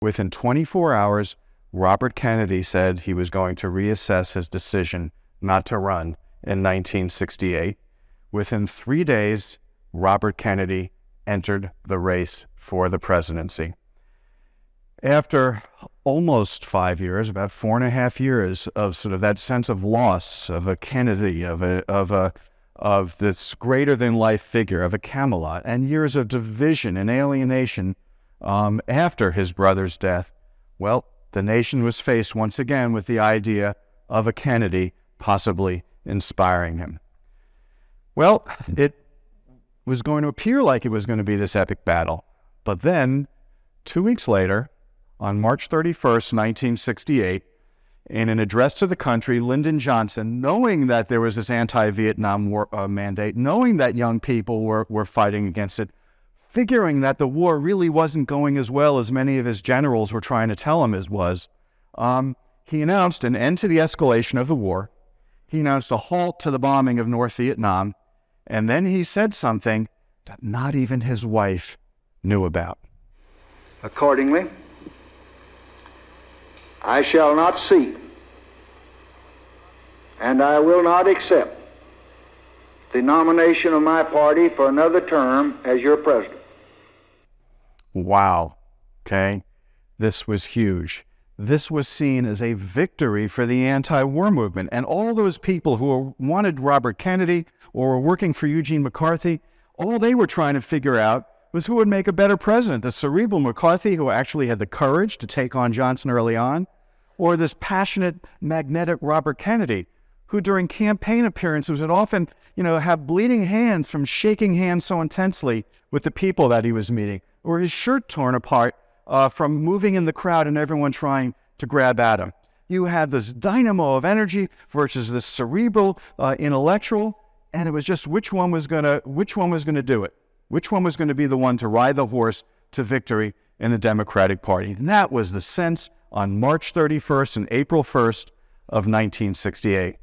Within 24 hours, Robert Kennedy said he was going to reassess his decision not to run in 1968. Within 3 days, Robert Kennedy entered the race for the presidency. After almost 5 years, about 4.5 years of sort of that sense of loss of a Kennedy, of this greater-than-life figure, of a Camelot, and years of division and alienation after his brother's death, well, the nation was faced once again with the idea of a Kennedy possibly inspiring him. Well, it was going to appear like it was going to be this epic battle. But then, 2 weeks later, on March 31st, 1968, in an address to the country, Lyndon Johnson, knowing that there was this anti-Vietnam War mandate, knowing that young people were fighting against it, figuring that the war really wasn't going as well as many of his generals were trying to tell him it was, he announced an end to the escalation of the war. He announced a halt to the bombing of North Vietnam, and then he said something that not even his wife knew about. Accordingly, I shall not seek, and I will not accept the nomination of my party for another term as your president. Wow. Okay. This was huge. This was seen as a victory for the anti-war movement. And all those people who wanted Robert Kennedy or were working for Eugene McCarthy, all they were trying to figure out was who would make a better president, the cerebral McCarthy, who actually had the courage to take on Johnson early on, or this passionate, magnetic Robert Kennedy, who during campaign appearances would often, have bleeding hands from shaking hands so intensely with the people that he was meeting, or his shirt torn apart from moving in the crowd and everyone trying to grab at him. You had this dynamo of energy versus this cerebral, intellectual, and it was just which one was going to do it. Which one was going to be the one to ride the horse to victory in the Democratic Party? And that was the sense on March 31st and April 1st of 1968.